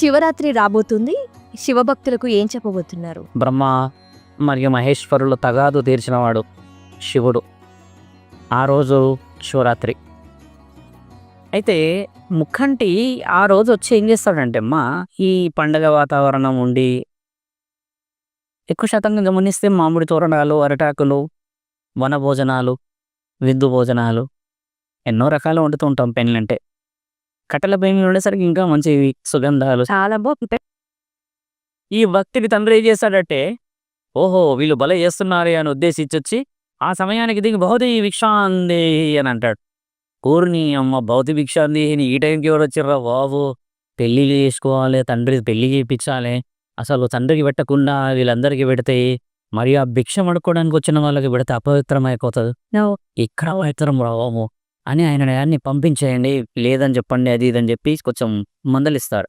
శివరాత్రి రాబోతుంది. శివభక్తులకు ఏం చెప్పబోతున్నారు? బ్రహ్మ మరియు మహేశ్వరులు తగాదు తీర్చినవాడు శివుడు. ఆ రోజు శివరాత్రి. అయితే ముక్కంటి ఆ రోజు వచ్చి ఏం చేస్తాడంటే అమ్మా, ఈ పండగ వాతావరణం ఉండి ఎక్కువ శాతంగా గమనిస్తే మామిడి తోరణాలు, అరటాకులు, వన భోజనాలు, విందు భోజనాలు ఎన్నో రకాలు వండుతూ ఉంటాం. పెళ్ళంటే కట్టెల పొయ్యి ఉండేసరికి ఇంకా మంచి సుగంధాలు చాలా బాగుంటాయి. ఈ భక్తిని తండ్రి ఏం చేస్తాడంటే, ఓహో వీళ్ళు భలే చేస్తున్నారే అని ఉద్దేశించొచ్చి ఆ సమయానికి దిగి భౌతి భిక్షాందేహి అని అంటాడు. ఊరిని అమ్మ భౌతి భిక్షాందేహిని ఈ టైంకి ఎవరు వచ్చిర్రా బాబు, పెళ్ళి చేసుకోవాలి, తండ్రి పెళ్లి చేయించాలి, అసలు తండ్రికి పెట్టకుండా వీళ్ళందరికీ పెడితే మరి ఆ భిక్షం అడుక్కోవడానికి వచ్చిన వాళ్ళకి పెడితే అపవిత్రం అయిపోతుంది, ఇక్కడ పవిత్రం రావము అని ఆయన్ని పంపించేయండి, లేదని చెప్పండి, అది ఇదని చెప్పి కొంచెం మందలిస్తారు.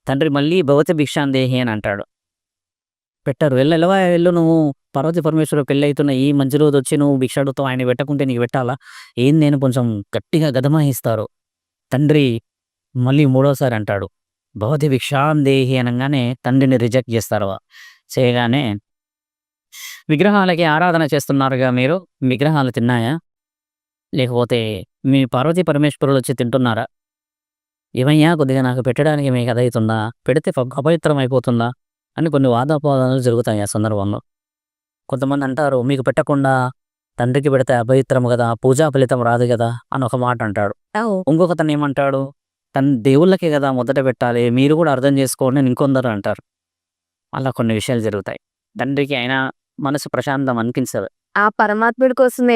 తండ్రి మళ్ళీ భవతి భిక్షాందేహి అని అంటాడు. పెట్టరు. వెళ్ళవా వెళ్ళు, నువ్వు పార్వతీ పరమేశ్వర పెళ్ళి అవుతున్న ఈ మంచి రోజు వచ్చి నువ్వు భిక్ష అడుగుతావు, ఆయన పెట్టకుంటే నీకు పెట్టాలా ఏం, నేను కొంచెం గట్టిగా గదమాయిస్తారు. తండ్రి మళ్ళీ మూడోసారి అంటాడు భవతి భిక్షాందేహి అనగానే తండ్రిని రిజెక్ట్ చేస్తారు. చేయగానే విగ్రహాలకి ఆరాధన చేస్తున్నారుగా మీరు, విగ్రహాలు తిన్నాయా, లేకపోతే మీ పార్వతీ పరమేశ్వరులు వచ్చి తింటున్నారా, ఏమయ్యా కొద్దిగా నాకు పెట్టడానికి మీకు అదవుతుందా, పెడితే అపవిత్రం అయిపోతుందా అని కొన్ని వాదోపవాదాలు జరుగుతాయి ఆ సందర్భంలో. కొంతమంది అంటారు మీకు పెట్టకుండా తండ్రికి పెడితే అపవిత్రం కదా, పూజా ఫలితం రాదు కదా అని ఒక మాట అంటాడు. ఇంకొకతను ఏమంటాడు, తన దేవుళ్ళకే కదా మొదట పెట్టాలి, మీరు కూడా అర్థం చేసుకోండి అని ఇంకొందరు అంటారు. అలా కొన్ని విషయాలు జరుగుతాయి. తండ్రికి అయినా మనసు ప్రశాంతం అనిపించదు. ఆ పరమాత్ముడి కోసమే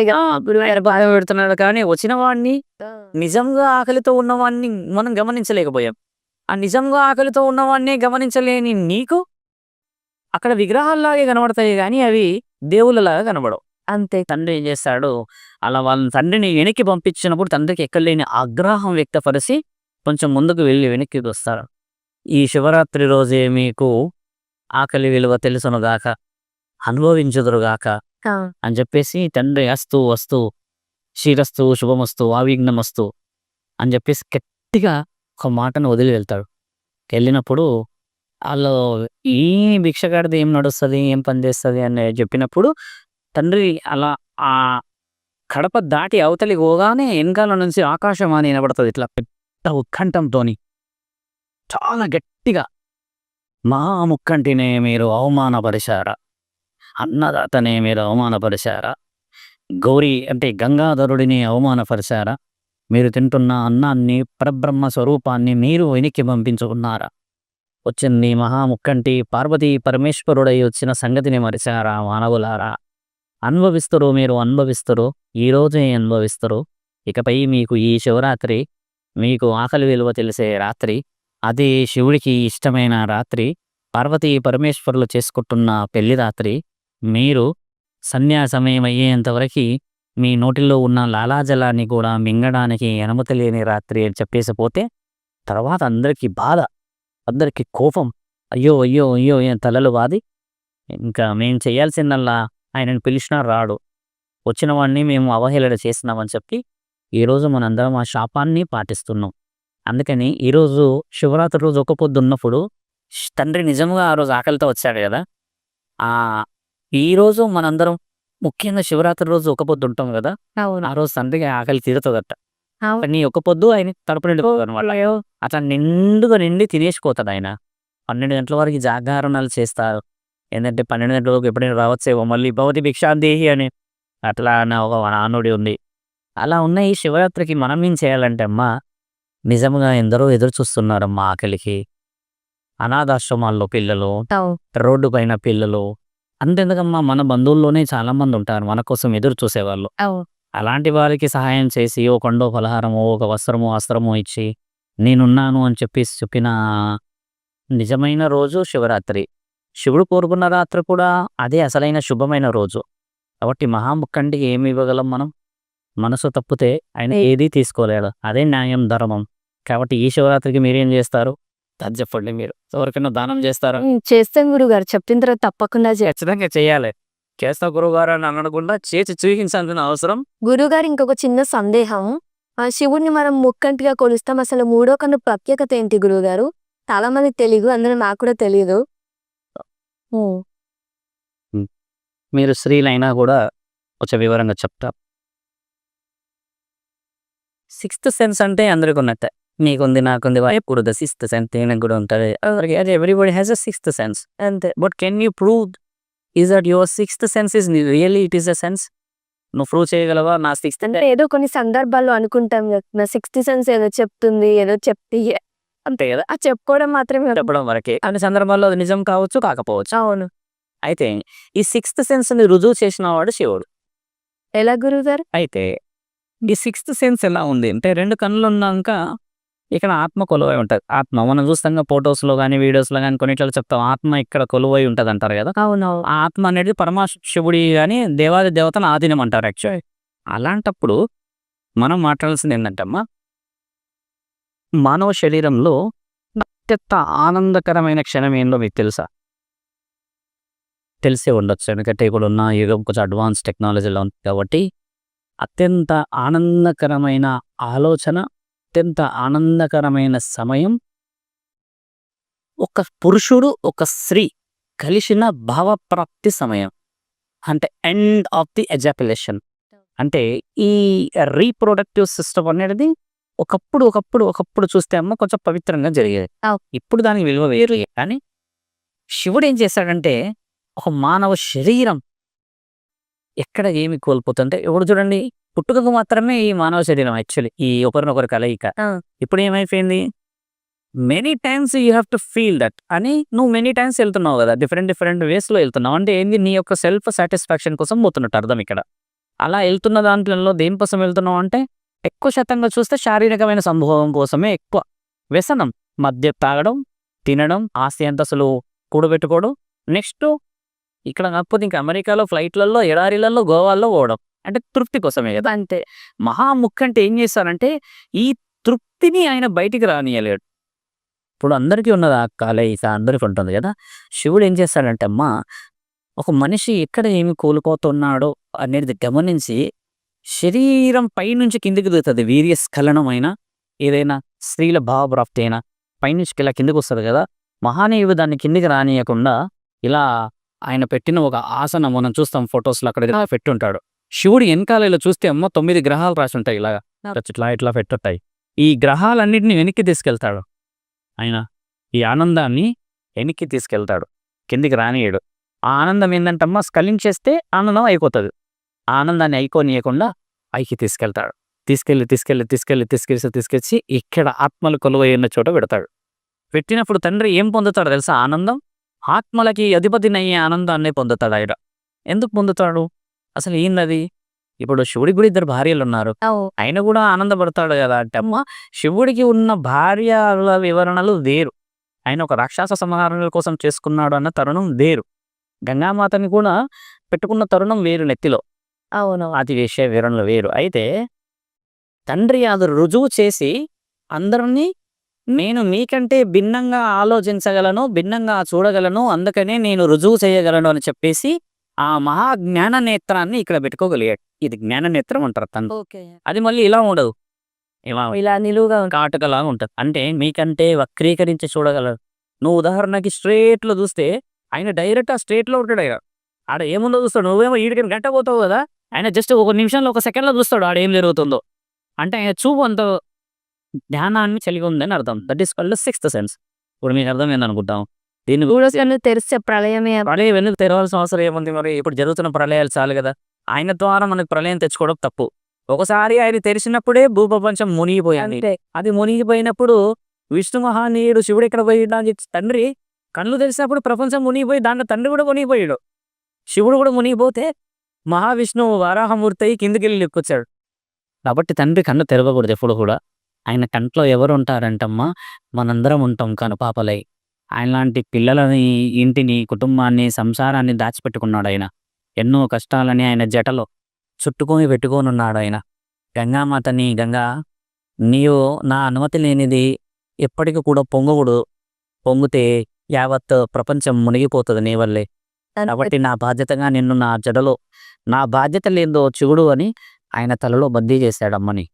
బాధ పెడుతున్నాడు. కానీ వచ్చిన వాడిని, నిజంగా ఆకలితో ఉన్నవాడిని మనం గమనించలేకపోయాం. ఆ నిజంగా ఆకలితో ఉన్నవాడిని గమనించలేని నీకు అక్కడ విగ్రహాల్లాగే కనబడతాయి కానీ అవి దేవుళ్ళలాగా కనబడవు. అంతే. తండ్రి ఏం చేస్తాడు, అలా వాళ్ళ తండ్రిని వెనక్కి పంపించినప్పుడు తండ్రికి ఎక్కడలేని ఆగ్రహం వ్యక్తపరిచి కొంచెం ముందుకు వెళ్ళి వెనక్కి వస్తారు. ఈ శివరాత్రి రోజే మీకు ఆకలి విలువ తెలుసునుగాక, అనుభవించుదురుగాక అని చెప్పేసి తండ్రి అస్తు వస్తు క్షీరస్తు శుభమస్తు ఆవిఘ్నమస్తు అని చెప్పేసి గట్టిగా ఒక మాటను వదిలి వెళ్తాడు. వెళ్ళినప్పుడు వాళ్ళు ఈ భిక్షగాడిది ఏం నడుస్తుంది, ఏం పని చేస్తుంది అని చెప్పినప్పుడు తండ్రి అలా ఆ కడప దాటి అవతలి పోగానే వెనకాల నుంచి ఆకాశవాణి వినబడుతుంది. ఇట్లా పెద్ద ఉత్కంఠంతోని చాలా గట్టిగా, మా ముక్కంటినే మీరు అవమానపరిచారా, అన్నదాతనే మీరు అవమానపరిచారా, గౌరీ అంటే గంగాధరుడిని అవమానపరిచారా, మీరు తింటున్న అన్నాన్ని పరబ్రహ్మ స్వరూపాన్ని మీరు వెనక్కి పంపించుకున్నారా, వచ్చింది మహాముక్కంటి పార్వతీ పరమేశ్వరుడై వచ్చిన సంగతిని మరిచారా మానవులారా, అనుభవిస్తారు, మీరు అనుభవిస్తారు, ఈరోజే అనుభవిస్తారు. ఇకపై మీకు ఈ శివరాత్రి మీకు ఆకలి విలువ తెలిసే రాత్రి, అది శివుడికి ఇష్టమైన రాత్రి, పార్వతీ పరమేశ్వరులు చేసుకుంటున్న పెళ్లి రాత్రి. మీరు సన్యాసమయం అయ్యేంతవరకు మీ నోటిలో ఉన్న లాలాజలాన్ని కూడా మింగడానికి అనుమతి లేని రాత్రి అని చెప్పేసి పోతే తర్వాత అందరికీ బాధ, అందరికీ కోపం, అయ్యో అయ్యో అయ్యో ఏం తలలు వాది, ఇంకా మేము చేయాల్సిందల్లా ఆయనను పిలిచినా రాడు, వచ్చిన వాడిని మేము అవహేళన చేస్తున్నామని చెప్పి ఈరోజు మనందరం ఆ శాపాన్ని పాటిస్తున్నాం. అందుకని ఈరోజు శివరాత్రి రోజు ఒక పొద్దు ఉన్నప్పుడు తండ్రి నిజంగా ఆ రోజు ఆకలితో వచ్చాడు కదా, ఈరోజు మనందరం ముఖ్యంగా శివరాత్రి రోజు ఒక పొద్దు ఉంటాం కదా, ఆ రోజు తండ్రికి ఆకలి తీరుతుందట. నీ ఒక పొద్దు ఆయన తడుపు నిండిపోతాడు అనమాట. అట్లా నిండుగా నిండి తినేసిపోతాడు ఆయన. 12 గంటల వరకు జాగారణాలు చేస్తారు. ఏంటంటే 12 గంటలకు ఎప్పుడైనా రావచ్చేమో మళ్ళీ భవతి భిక్షాందేహి అని అట్లా అన్న ఒక నానుడి ఉంది. అలా ఉన్న ఈ శివరాత్రికి మనం ఏం చేయాలంటే అమ్మా, నిజంగా ఎందరో ఎదురు చూస్తున్నారమ్మా ఆకలికి. అనాథాశ్రమాల్లో పిల్లలు, రోడ్డు పైన పిల్లలు, అంతెందుకమ్మా మన బంధువుల్లోనే చాలా మంది ఉంటారు మన కోసం ఎదురు చూసేవాళ్ళు. అలాంటి వారికి సహాయం చేసి ఓ కొండో పలహారమో ఒక వస్త్రమో అస్త్రమో ఇచ్చి నేనున్నాను అని చెప్పిన నిజమైన రోజు శివరాత్రి. శివుడు కోరుకున్న రాత్రి కూడా అదే అసలైన శుభమైన రోజు. కాబట్టి మహాముక్కంటికి ఏమి ఇవ్వగలం మనం? మనసు తప్పితే ఆయన ఏదీ తీసుకోలేడు. అదే న్యాయం, ధర్మం. కాబట్టి ఈ శివరాత్రికి మీరేం చేస్తారు? అది చెప్పండి. మీరు ఎవరికైనా దానం చేస్తారా? చేస్తాం గురుగారు, చెప్పిన తర్వాత తప్పకుండా ఖచ్చితంగా చేయాలి. చేస్తా గురువుగారు అని అనకుండా చేసి చూపించాల్సిన అవసరం. గురుగారు ఇంకొక చిన్న సందేహం, శివుడిని మనం ముక్కంటిగా కొలుస్తాం, అసలు మూడో కన్ను ప్రత్యేకత ఏంటి గురుగారు? చాలా మందికి తెలియదు, అందులో నాకు కూడా తెలియదు. మీరు స్త్రీలైనా కూడా కొంచెం వివరంగా చెప్తా. సిక్స్త్ సెన్స్ అంటే అందరికి ఉన్నట్టే, నీకుంది నాకుంది ఎప్పుడు ద సిక్స్త్ సెన్స్ దీనికి కూడా ఉంటుంది. Everybody has a sixth sense అంతే. But can you prove is that your sixth sense is really it is a sense? నువ్వు ప్రూవ్ చేయగలవా నా సిక్స్త్? అంటే ఏదో కొన్ని సందర్భాల్లో అనుకుంటాం కదా, నా సిక్స్త్ సెన్స్ ఏదో చెప్తుంది, ఏదో చెప్తే అంతే కదా, ఆ చెప్పుకోవడం మాత్రమే. చెప్పడం వరకే. అన్ని సందర్భాల్లో అది నిజం కావచ్చు, కాకపోవచ్చు. అవును. అయితే ఈ సిక్స్త్ సెన్స్ ని రుజువు చేసిన వాడు శివుడు. ఎలా గురువుగారు? అయితే ఈ సిక్స్త్ సెన్స్ ఎలా ఉంది అంటే, రెండు కన్నులు ఉన్నాక ఇక్కడ ఆత్మ కొలువై ఉంటుంది. ఆత్మ మనం చూస్తాం ఫొటోస్లో కానీ వీడియోస్లో కానీ కొన్నిట్లో చెప్తాం, ఆత్మ ఇక్కడ కొలువై ఉంటుంది అంటారు కదా. అవునవును. ఆ ఆత్మ అనేది పరమశివుడి కానీ దేవాది దేవతను ఆధీనం అంటారు యాక్చువల్లీ. అలాంటప్పుడు మనం మాట్లాడాల్సింది ఏంటంటే అమ్మా, మానవ శరీరంలో అత్యంత ఆనందకరమైన క్షణం ఏందో మీకు తెలుసా? తెలిసే ఉండొచ్చు, ఎందుకంటే ఇప్పుడు ఉన్న యుగం కొంచెం అడ్వాన్స్ టెక్నాలజీలో ఉంది కాబట్టి. అత్యంత ఆనందకరమైన ఆలోచన, అత్యంత ఆనందకరమైన సమయం ఒక పురుషుడు ఒక స్త్రీ కలిసిన భావప్రాప్తి సమయం, అంటే ఎండ్ ఆఫ్ ది ఎజాక్యులేషన్. అంటే ఈ రీప్రొడక్టివ్ సిస్టమ్ అనేది ఒకప్పుడు చూస్తే అమ్మ కొంచెం పవిత్రంగా జరిగేది. ఇప్పుడు దానికి విలువ వేరు. కానీ శివుడు ఏం చేశాడంటే, ఒక మానవ శరీరం ఎక్కడ ఏమి కోల్పోతుంటే, ఇప్పుడు చూడండి పుట్టుకకు మాత్రమే ఈ మానవ శరీరం యాక్చువల్లీ, ఈ ఒకరినొకరు కలయిక. ఇప్పుడు ఏమైపోయింది, many times you have to feel that అని నువ్వు మెనీ టైమ్స్ వెళ్తున్నావు కదా, డిఫరెంట్ వేస్లో వెళ్తున్నావు. అంటే ఏంది, నీ యొక్క సెల్ఫ్ సాటిస్ఫాక్షన్ కోసం పోతున్నట్టు అర్థం ఇక్కడ. అలా వెళ్తున్న దాంట్లో దేనికోసం వెళ్తున్నావు అంటే, ఎక్కువ శాతంగా చూస్తే శారీరకమైన సంభోగం కోసమే ఎక్కువ. వ్యసనం, మద్య తాగడం, తినడం, ఆస్తి అంతస్తులు కూడబెట్టుకోవడం, నెక్స్ట్ ఇక్కడ కాకపోతే ఇంకా అమెరికాలో ఫ్లైట్లలో, ఎడారిలలో, గోవాల్లో పోవడం, అంటే తృప్తి కోసమే కదా. అంతే. మహాముఖ్య అంటే ఏం చేస్తారంటే, ఈ తృప్తిని ఆయన బయటికి రానియలేడు. ఇప్పుడు అందరికీ ఉన్నది ఆ కలయిక, అందరికీ ఉంటుంది కదా. శివుడు ఏం చేస్తాడంటే అమ్మా, ఒక మనిషి ఎక్కడ ఏమి కోల్పోతున్నాడో అనేది గమనించి, శరీరం పైనుంచి కిందికి దిగుతుంది. వీర్యస్ఖలనమైన ఏదైనా స్త్రీల భావప్రాప్తి అయినా పైనుంచి ఇలా కిందికి వస్తుంది కదా. మహానీయుడు దాన్ని కిందికి రానియకుండా ఇలా ఆయన పెట్టిన ఒక ఆసనం మనం చూస్తాం ఫొటోస్లో, అక్కడ పెట్టుంటాడు. శివుడు వెనకాల ఇలా చూస్తే అమ్మ 9 గ్రహాలు రాసి ఉంటాయి, ఇలాగా ఇట్లా పెట్టుంటాయి. ఈ గ్రహాలన్నింటినీ వెనక్కి తీసుకెళ్తాడు ఆయన. ఈ ఆనందాన్ని వెనక్కి తీసుకెళ్తాడు, కిందికి రానియడు. ఆ ఆనందం ఏంటంటమ్మా, స్ఖలించేస్తే ఆనందం అయిపోతుంది. ఆ ఆనందాన్ని అయిపోనీయకుండా పైకి తీసుకెళ్తాడు. తీసుకెళ్ళి ఇక్కడ ఆత్మలు కొలువై ఉన్న చోట పెడతాడు. పెట్టినప్పుడు తండ్రి ఏం పొందుతాడు తెలుసా? ఆనందం. ఆత్మలకి అధిపతినయ్యే ఆనందాన్నే పొందుతాడు ఆయన. ఎందుకు పొందుతాడు అసలు, ఏందది? ఇప్పుడు శివుడికి కూడా 2 భార్యలు ఉన్నారు, ఆయన కూడా ఆనందపడతాడు కదా. అంటే అమ్మ, శివుడికి ఉన్న భార్యల వివరణలు వేరు, ఆయన ఒక రాక్షస సంహారాల కోసం చేసుకున్నాడు అన్న తరుణం వేరు, గంగామాతని కూడా పెట్టుకున్న తరుణం వేరు నెత్తిలో. అవును. అది విషయ వివరణలు వేరు. అయితే తండ్రి అది రుజువు చేసి అందరినీ, నేను మీకంటే భిన్నంగా ఆలోచించగలను, భిన్నంగా చూడగలను, అందుకనే నేను రుజువు చేయగలను అని చెప్పేసి ఆ మహా జ్ఞాన నేత్రాన్ని ఇక్కడ పెట్టుకోగలిగాడు. ఇది జ్ఞాన నేత్రం అంటారు తను. అది మళ్ళీ ఇలా ఉండదు, ఇలా నిలువుగా కాటుకలాగా ఉంటుంది. అంటే మీకంటే వక్రీకరించి చూడగలరు. నువ్వు ఉదాహరణకి స్ట్రేట్లో చూస్తే ఆయన డైరెక్ట్ ఆ స్ట్రేట్లో ఉంటాడు. ఆయన ఆడ ఏముందో చూస్తాడు, నువ్వేమో ఈడికి గంట పోతావు కదా, ఆయన జస్ట్ 1 నిమిషంలో 1 సెకండ్లో చూస్తాడు ఆడ ఏం జరుగుతుందో. అంటే ఆయన చూపు అంత జ్ఞానాన్ని కలిగి ఉందని అర్థం. That is called sixth sense. ఇప్పుడు మీకు అర్థం ఏందనుకుంటాం, దీన్ని తెరిస్తే ప్రళయమే. ప్రళయం ఎందుకు తెరవాల్సిన అవసరం ఏముంది? మరి ఇప్పుడు జరుగుతున్న ప్రళయాలు చాలు కదా, ఆయన ద్వారా మనకు ప్రళయం తెచ్చుకోవడం తప్పు. ఒకసారి ఆయన తెరిచినప్పుడే భూప్రపంచం మునిగిపోయింది. అది మునిగిపోయినప్పుడు విష్ణు మహానీయుడు శివుడు ఎక్కడ పోయినా తండ్రి కళ్ళు తెరిచినప్పుడు ప్రపంచం మునిగిపోయి దాంట్లో తండ్రి కూడా మునిగిపోయాడు. శివుడు కూడా మునిగిపోతే మహావిష్ణువు వారాహమూర్తి కిందికి వెళ్ళి లెక్కొచ్చాడు. కాబట్టి తండ్రి కన్ను తెరవకూడదు ఎప్పుడు కూడా. ఆయన కంట్లో ఎవరు ఉంటారంటమ్మా, మనందరం ఉంటాం కనుపాపలై. ఆయన లాంటి పిల్లలని, ఇంటిని, కుటుంబాన్ని, సంసారాన్ని దాచిపెట్టుకున్నాడు ఆయన. ఎన్నో కష్టాలని ఆయన జటలో పెట్టుకొని ఉన్నాడు ఆయన. గంగామాతని, గంగా నీవు నా అనుమతి లేనిది ఎప్పటికీ కూడా పొంగకూడదు, పొంగితే యావత్ ప్రపంచం మునిగిపోతుంది నీ వల్లే. కాబట్టి నా బాధ్యతగా నిన్ను నా జడలో, నా బాధ్యత లేదో చూడు అని ఆయన తలలో బందీ చేశాడమ్మని.